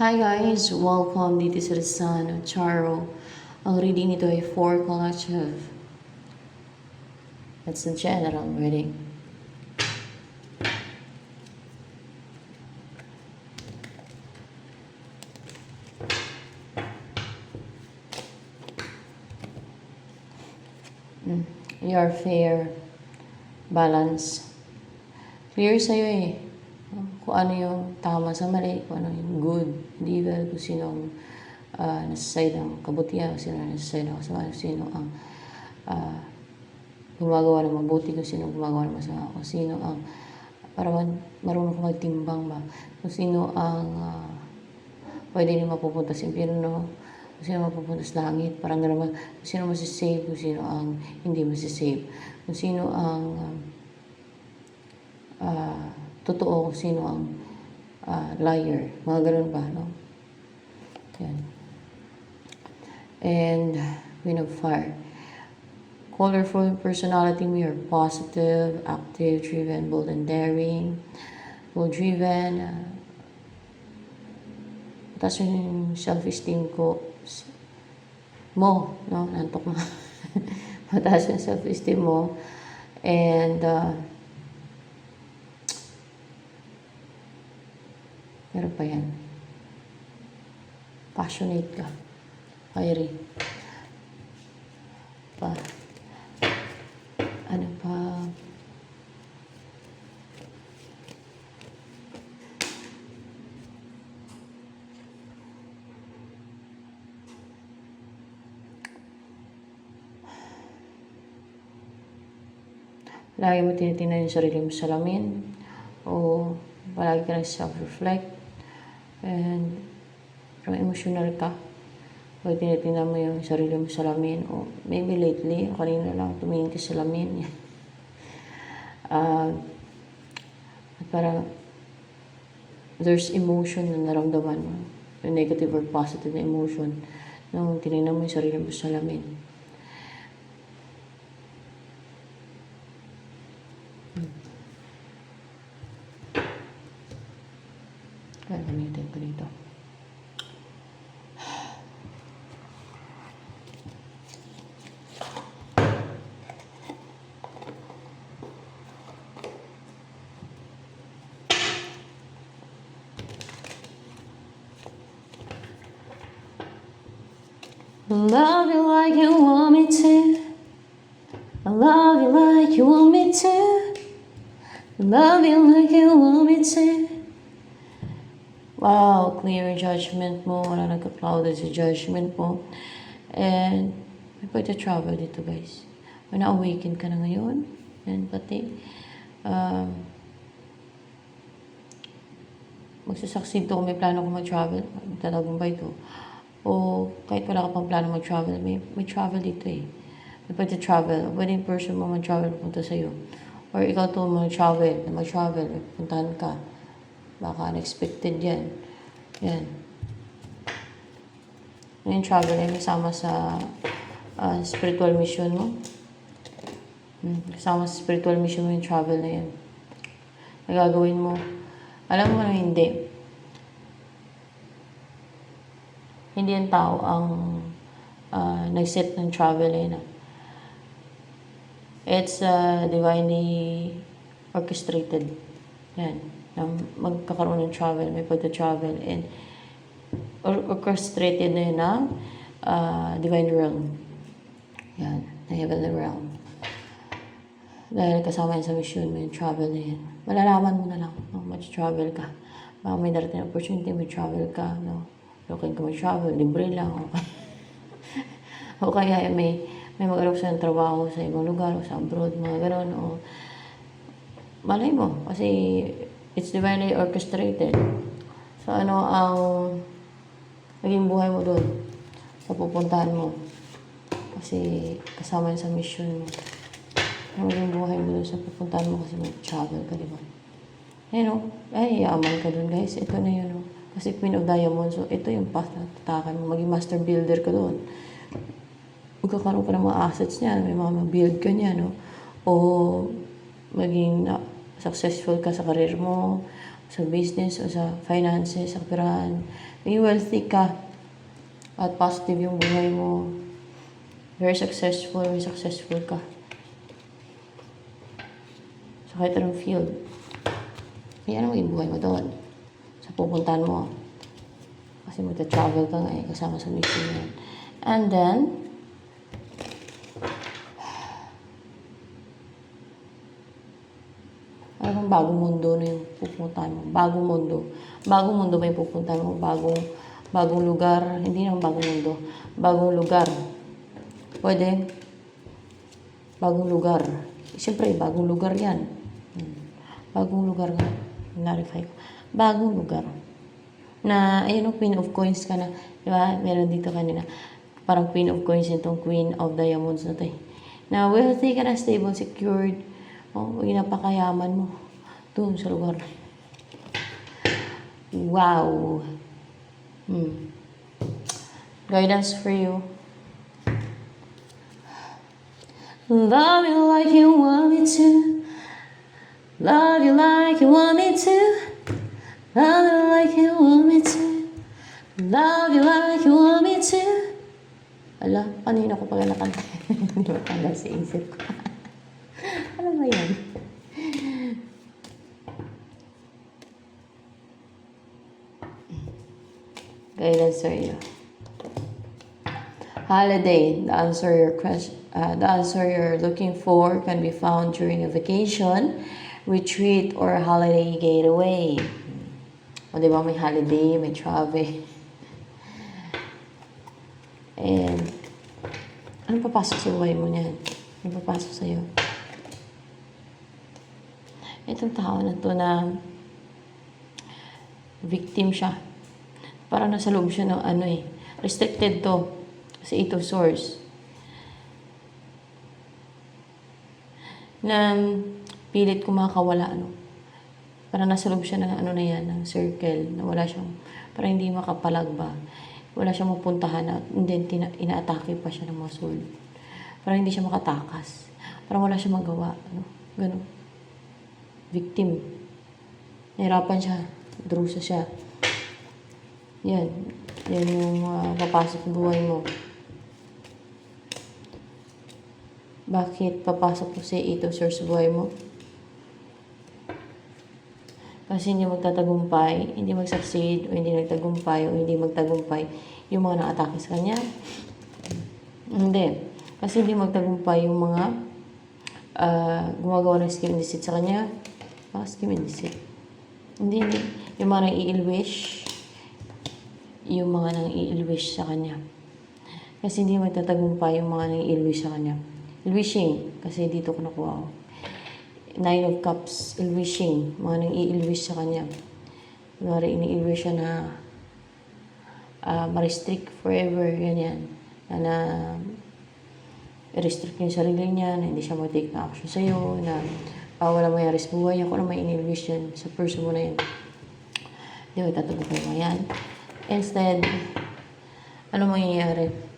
Hi guys! Welcome dito sa Rizal Charo. Ang reading nito ay for collective. That's the general reading. Your fair balance. Clear sa'yo eh. Kung ano yung tama sa mali, kung ano yung good, evil, kung sino ang nasa side ng kabutihan, kung sino ang nasa side ng kasama, kung sino ang uh, gumagawa ng mabuti, kung sino ang gumagawa ng masama, kung sino ang para marunong ka magtimbang ba, kung sino ang pwede nyo mapupunta sa impyerno, kung sino mapupunta sa langit, parang gano'n, kung sino masisave, kung sino ang hindi masisave, kung sino ang totoo, kung sino ang liar, mga ganun ba, no? Yan. And Queen of Fire. Colorful personality, we are positive, active, driven, bold, and daring. Goal-driven. Mataas yung self-esteem ko. No? Nantok na. Mataas yung self-esteem mo. And, meron pa yan. Passionate ka. Fiery. Ano pa? Lagi mo tinitingnan yung sarili mo sa salamin o palagi ka self-reflect and parang emotional ka pag tinitingnan mo yung sarili mo sa salamin o maybe lately o kanina lang tumingin ka sa salamin at parang there's emotion na naramdaman mo, yung negative or positive na emotion nung tinignan mo yung sarili mo sa salamin. Gagamitin ko dito. Love you like you want me to. I love you like you want me to. Love you like you want me to. Wow, clear judgment mo. Wala nagka-clouded sa judgment mo. And may pwede travel dito guys. May na-awaken ka na ngayon. And pati magsasucceed to kung may plano kong mag-travel. Tatagumpay to. O kahit wala ka pang plano mag-travel, may travel dito eh. May pwede travel. Pwede yung person mo mag-travel punta sa'yo. Or ikaw to mag-travel, puntahan ka. Baka unexpected yan. Yan. Yung travel ay kasama sa spiritual mission mo. Kasama sa spiritual mission mo yung travel na yan. Nagagawin mo. Alam mo na hindi. Hindi yung tao ang nag-set ng travel na. It's divinely orchestrated. Yan. Na magkakaroon ng travel, may pagta-travel. And orchestrated na yun ng divine realm. Yan. Na heavenly realm. Dahil kasama yan sa mission mo yung travel na yan. Malalaman mo na lang kung mag-travel ka. Baka may darating opportunity, mag-travel ka. No? Looking ka mag-travel, libre lang. Okay. O kaya may mag-alok sa trabaho sa ibang lugar o sa abroad, mga gano'n. O malay mo, kasi it's divinely orchestrated. So ano ang naging buhay mo doon sa pupuntahan mo. Kasi kasama yun sa mission mo. Ano maging buhay mo doon sa pupuntahan mo kasi mag-travel ka, di ba? Ay, yaman ka doon guys. Ito na yun, no? Kasi Queen of Diamonds, so ito yung path na tatakan mo. Maging master builder ka doon. Magkakaroon ka ng mga assets niya. May mga build ka niya, no? O maging successful ka sa career mo, sa business o sa finances, sa kapirahan. May wealthy ka at positive yung buhay mo. Very successful, may successful ka. Sa kahit anong field. May ano yung buhay mo doon. Sa pupuntahan mo. Kasi magta-travel ka nga kasama sa mission yan. And then, parang bagong mundo na yung pupuntahan mo. Bagong mundo. Bagong mundo ba yung pupuntahan mo? Bagong lugar. Hindi naman bagong mundo. Bagong lugar. Pwede. Bagong lugar. Siyempre, bagong lugar yan. Bagong lugar nga. Narify ko. Bagong lugar. Na, ayun o, Queen of Coins ka na. Di ba? Meron dito kanina. Parang Queen of Coins itong Queen of Diamonds na to eh. Na wealthy ka na, stable, secured. O, napakayaman mo. Doon sa lugar. Wow. Guidance for you. Love you like you want me to. Love you like you want me to. Love you like you want me to. Love you like you want me to. Ala, kanina ko pala nakanta. Hindi mo tanggal sa isip ko. Ano ba yan? Guidance for you. Holiday. The answer you're looking for can be found during a vacation, retreat, or holiday getaway. O diba, may holiday, may travel. And, ano papasok sa buhay mo niyan? Ano papasok sa'yo? Itong tao na to na victim siya. Parang nasa loob siya ng ano eh. Restricted to. Kasi ito source. Na pilit kumakawala, ano. Parang nasa loob siya ng ano na yan, ng circle, na wala siyang, parang hindi makapalag ba. Wala siyang mapuntahan at then ina-atake pa siya ng mga soul. Parang hindi siya makatakas. Parang wala siyang magawa. Ano? Ganun. Victim. Nahirapan siya. Drusa siya. Yan. Yan yung papasok ng buhay mo. Bakit papasok mo si ito source buhay mo? Kasi hindi magtatagumpay, hindi mag-succeed, o hindi nagtagumpay, o hindi magtagumpay yung mga na-atake sa kanya. Hindi. Kasi hindi magtagumpay yung mga gumagawa ng scheme and deceit sa kanya. Scheme and deceit. Hindi. Yung mga nang-i-ilwish, yung mga nang-i-ilwish sa kanya. Kasi hindi magtatagumpay yung mga nang-i-ilwish sa kanya. Ilwishing, kasi dito ko nakuha ako. 9 of Cups, ilwishing, mga nang i-ilwish sa kanya. Kunwari, ini-ilwish siya na ma-restrict forever, ganyan. Na i-restrict yung sarili niya, na hindi siya mag-take na action sa'yo, na wala mangyari sa buhay niya, kung ano may in-ilwish yan sa person mo na yun. Hindi mo itatagumpay mo yan. Instead, ano mangyayari?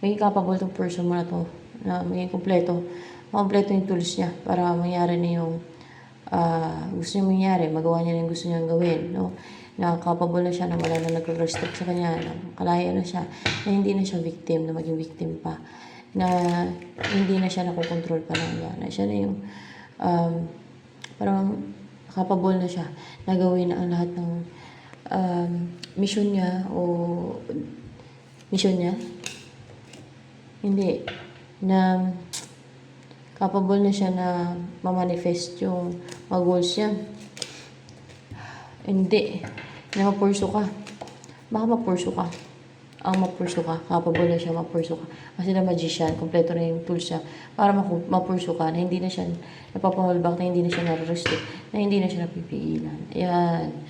Maging capable tong person mo na to, na maging kompleto. Makompleto yung tools niya para mangyari na yung gusto niya mangyari, magawa niya na yung gusto niyang gawin, no? Na capable na siya, na wala na nag-restrict sa kanya, na kalaya na siya, na hindi na siya victim, na maging victim pa, na hindi na siya nakokontrol pa lang yan, na siya na yung parang capable na siya na gawin na ang lahat ng mission niya o mission niya. Hindi. Na capable na siya na ma-manifest yung mga goals niya. Hindi. Na mapurso ka. Baka mapurso ka. Ang mapurso ka. Capable na siya mapurso ka. Kasi na magician, kompleto na yung tools niya para mapurso ka, na hindi na siya napapahulbak, na hindi na siya na-restrict, na hindi na siya napipigilan. Ayan.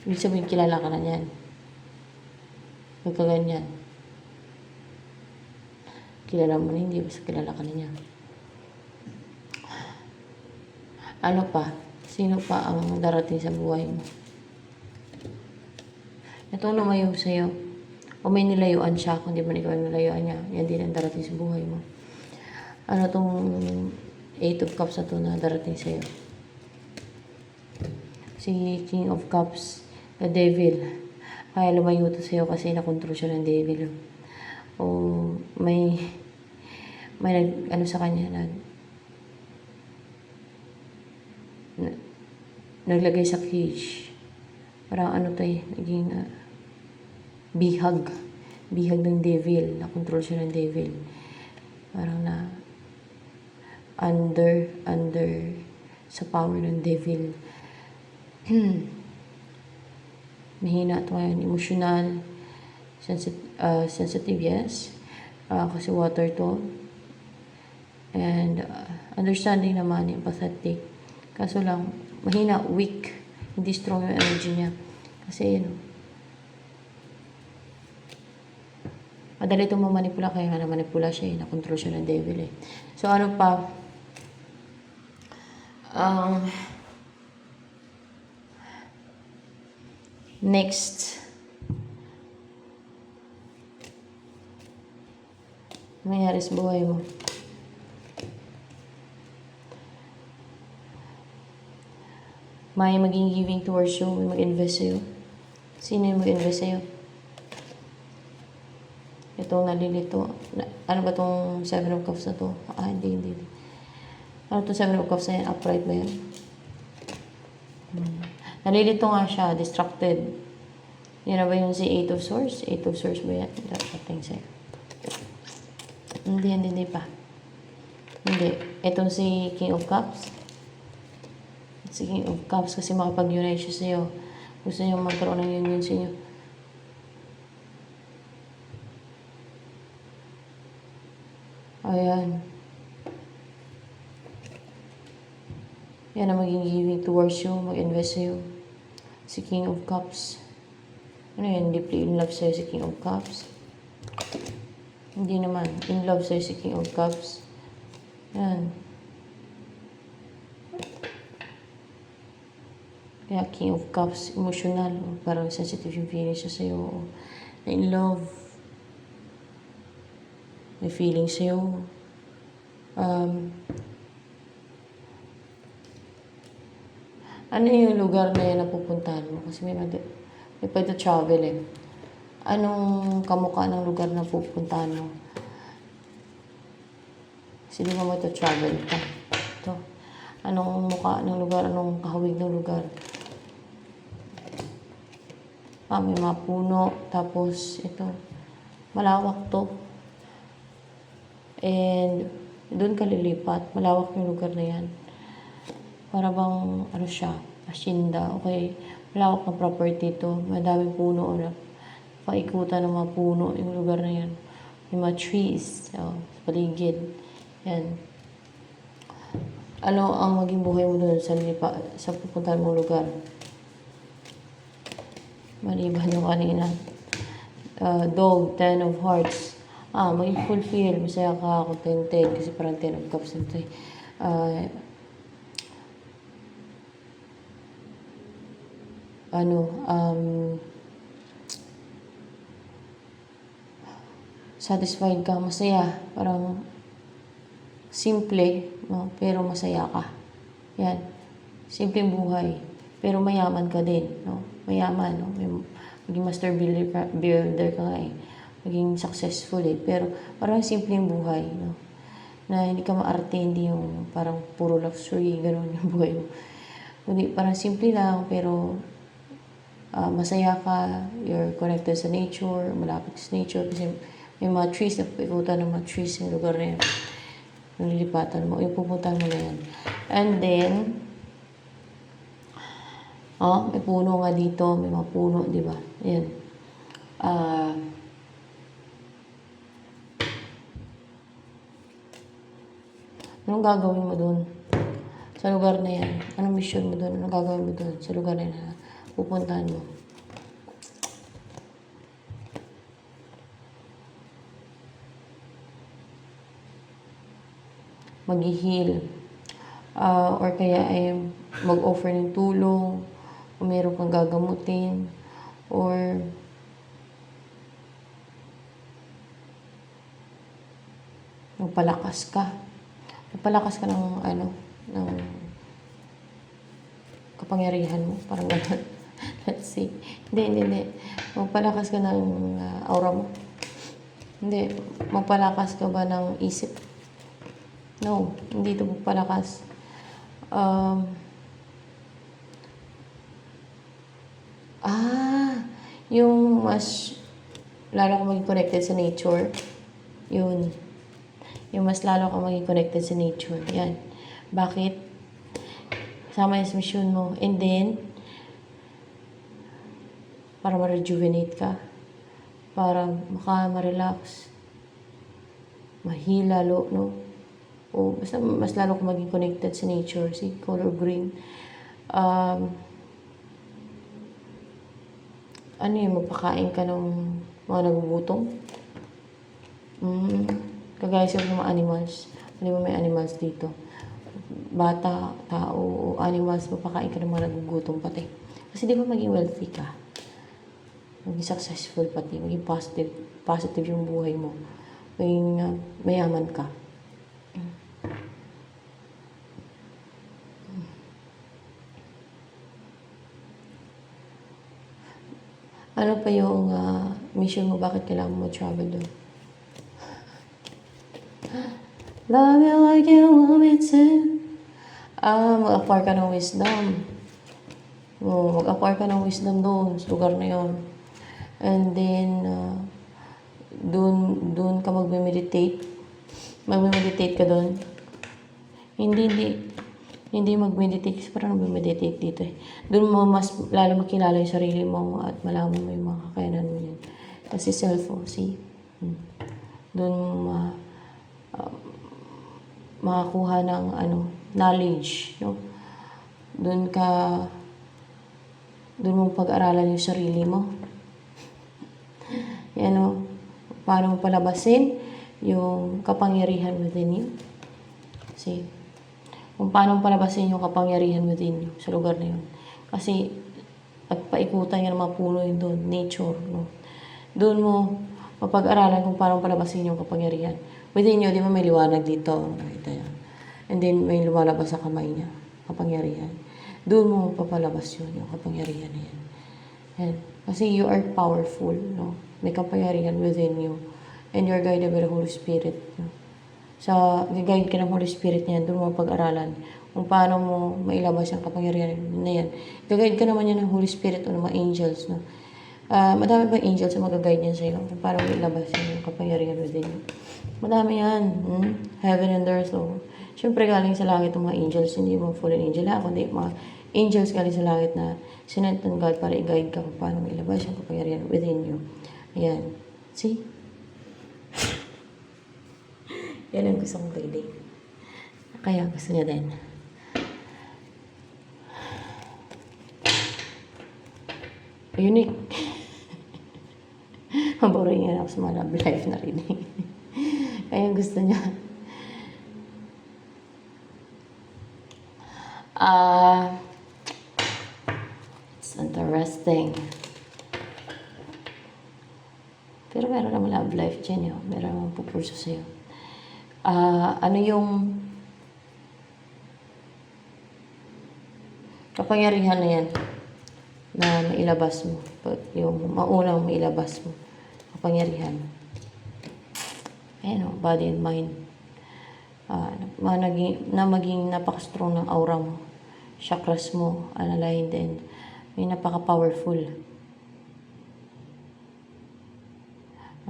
Ibig sabihin, kilala ka na yan. Magkaganyan. Kilala mo na, hindi basta kilala ka na niya. Ano pa? Sino pa ang darating sa buhay mo? Itong lumayo sa'yo, o may nilayuan siya, kung di man ikaw ang nilayuan niya, yan din ang darating sa buhay mo. Ano tong 8 of Cups na to na darating sa'yo? Si King of Cups, the Devil. Kaya lumayo to sa'yo kasi nakontrol siya ng Devil. O may ano sa kanya, naglagay sa cage. Parang ano to naging bihag ng Devil. Nakontrol siya ng Devil. Parang na under sa power ng Devil. Mahina ito ngayon. Emotional, sensitive, yes. Kasi water to. And understanding naman, empathetic. Kaso lang, mahina, weak. Hindi strong yung energy niya. Kasi madali itong mamanipula, kaya nga namanipula siya nakontrol siya ng Devil So ano pa? Next. Mayroon sa buhay mo. May maging giving towards you, may mag-invest sa'yo. Sino yung mag-invest sa'yo? Itong nalilito. Ano ba itong 7 of Cups na to? Hindi. Ano itong 7 of Cups na yan? Upright ba yan? Nalilito nga siya, distracted. Yan na ba yung si 8 of Swords? 8 of Swords ba yan? Dating sa'yo. Hindi pa. Hindi. Itong si King of Cups. Si King of Cups kasi makapag-unite siya sa'yo. Gusto niyo magkaroon ng union sa inyo. Ayan. Yan ang maging giving towards you, mag-invest sa'yo. Si King of Cups. Ano yan? Deeply in love sa'yo si King of Cups. Hindi naman. In love sa'yo si King of Cups. Yan. Kaya King of Cups, emotional. Parang sensitive yung feeling siya sa'yo. Na in love. May feeling sa'yo. Ano yung lugar na yan na pupuntahan mo? Kasi may pwede travel Anong kamukha ng lugar na pupuntahan mo? Kasi di mo ito travel ka. Ito. Anong mukha ng lugar? Anong kahawig ng lugar? May mga puno. Tapos ito. Malawak to. And doon ka lilipat. Malawak yung lugar na yan. Para bang, siya, hacienda. Okay, malawak na property to. Madaming puno na paikutan ng mga puno yung lugar na yan. Yung mga trees sa paligid. Yan. Ano ang maging buhay mo doon sa pupuntahan mong lugar? Maliban yung kanina. Dog, 10 of Hearts. Maging fulfill. Masaya ka, contented. Kasi parang 10 of Cups nito satisfied ka, masaya, parang simple, no? Pero masaya ka. Yan. Simpleng buhay, pero mayaman ka din, no? Mayaman, no? Maging master builder ka nga maging successful pero parang simpleng buhay, no? Na hindi ka maarte, hindi yung parang puro luxury, gano'n yung buhay mo. Hindi, parang simple lang, pero masaya ka, you're connected sa nature, malapit sa nature, kasi may mga trees na pupunta ng mga trees yung lugar na yan. Nililipatan mo, yung pupuntahan mo na yan. And then, may puno nga dito, may mga puno, di ba? Ayan. Anong gagawin mo doon? Sa lugar na yan? Anong mission mo doon? Anong gagawin mo doon? Sa lugar na yan na pupuntahan mo? Mag-heal. Or kaya ay mag-offer ng tulong. O meron kang gagamutin. or magpalakas ka. Magpalakas ka ng ng kapangyarihan mo. Parang gano'n. Let's see. Hindi. Magpalakas ka ng aura mo. Hindi. Magpalakas ka ba ng isip? No. Hindi ito magpalakas. Yung mas lalo ka maging connected sa nature. Yun. Yung mas lalo ka maging connected sa nature. Yan. Bakit? Kasama yung mission mo. And then, para ma-rejuvenate ka. Para ma-relax. Mahila, no? O basta mas lalo ka maging connected sa nature. See, color green. Magpakain ka ng mga nagugutom? Kagaya sa mga animals. Alam mo, may animals dito. Bata, tao, o animals, magpakain ka ng mga nagugutom pati. Kasi di ba maging wealthy ka? Maging successful pati, maging positive yung buhay mo. Maging mayaman ka. Ano pa yung mission mo? Bakit kailangan mo travel doon? Love you like you want me to. Mag-acquire ka ng wisdom. Mag-acquire ka ng wisdom doon, sa lugar na yun. And then, doon ka mag-meditate. Mag-meditate ka doon. Hindi mag-meditate kasi parang mag-meditate dito eh. Doon mo mas lalo makilala yung sarili mo at malaman mo yung mga kakayanan mo yan. Kasi see? Doon makakuha ng knowledge, no? Doon mo pag-aralan yung sarili mo. Yan, paano mo palabasin yung kapangyarihan within you. See? Kung paano palabasin yung kapangyarihan within you sa lugar na yun. Kasi, pagpaikutan yung mga puno yun doon, nature, no? Doon mo mapag-aralan kung paano palabasin yung kapangyarihan. Within you, di ba may liwanag dito? Nakita yan. And then, may lumalabas sa kamay niya, kapangyarihan. Doon mo papalabas yun, yung kapangyarihan na yan. And, kasi you are powerful, no? May kapangyarihan within you. And you're guided by the Holy Spirit, no? Guide ka ng Holy Spirit niyan, doon mo pag-aralan kung paano mo mailabas yung kapangyarihan na yan. Guide ka naman yan ng Holy Spirit o ng mga angels, no? Madami ba angels na mag-guide yan sa'yo kung paano mo ilabas yung kapangyarihan within you? Madami yan. Heaven and earth, so. Siyempre galing sa langit ng mga angels, hindi mo fallen angel kundi mga angels galing sa langit na sinent ng God para i-guide ka kung paano mo ilabas yung kapangyarihan within you. Ayan. See? Yan ang gusto kong reading. Kaya gusto niya din. Unique. Maboring yan ako sa mga love life na reading. Kaya gusto niya. It's interesting. Pero meron naman love life dyan yun. Meron naman pupurso sa'yo. Ano yung kapangyarihan na yan na mailabas mo? Yung maunang mailabas mo. Kapangyarihan. Ayan o, body and mind. Na maging napaka-strong ng aura mo. Chakras mo, aligned and may napaka-powerful.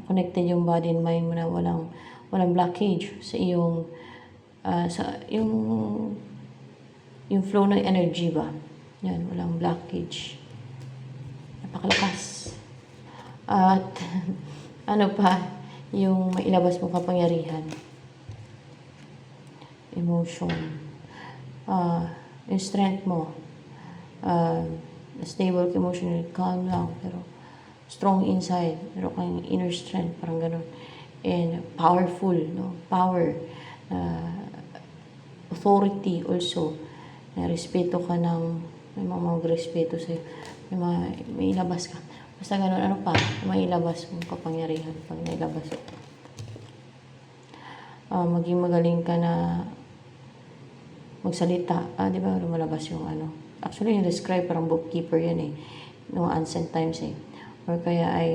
Connected yung body and mind mo na walang blockage sa iyong yung flow ng energy ba. Yan, walang blockage. Napakalakas. At ano pa, yung mailabas mo kapangyarihan. Emotion. Yung strength mo. Stable emotion, calm lang, pero strong inside. Meron kang inner strength, parang ganun. And powerful, no? Power. Authority also. Respeto ka ng, may mga respeto sa'yo. May ilabas ka. Basta ganun, ano pa, mailabas mong kapangyarihan pag nailabas. Maging magaling ka na magsalita. Di ba, lumalabas yung ano. Actually, yung describe, parang bookkeeper yan eh. No ancient times eh. Or kaya ay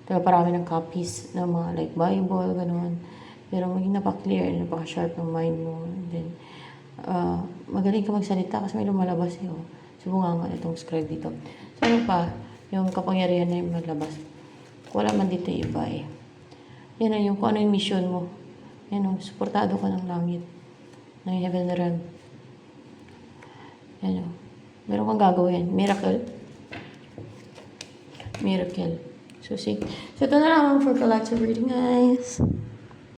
kaya parami ng copies ng mga like Bible, gano'n. Pero maging napaka-clear, napaka-sharp ng mind mo. And then, magaling ka magsalita kasi may lumalabas eh. Oh. Subungan nga itong scribe dito. So, ano pa? Yung kapangyarihan na yung maglabas. Wala man dito iba eh. Yan na yung kung ano yung mission mo. Yan o, suportado ka ng langit. Ng heaven realm. Yan o. Meron kang gagawin. Miracle. Miracle. So, see. So, ito na lang for collective reading, guys.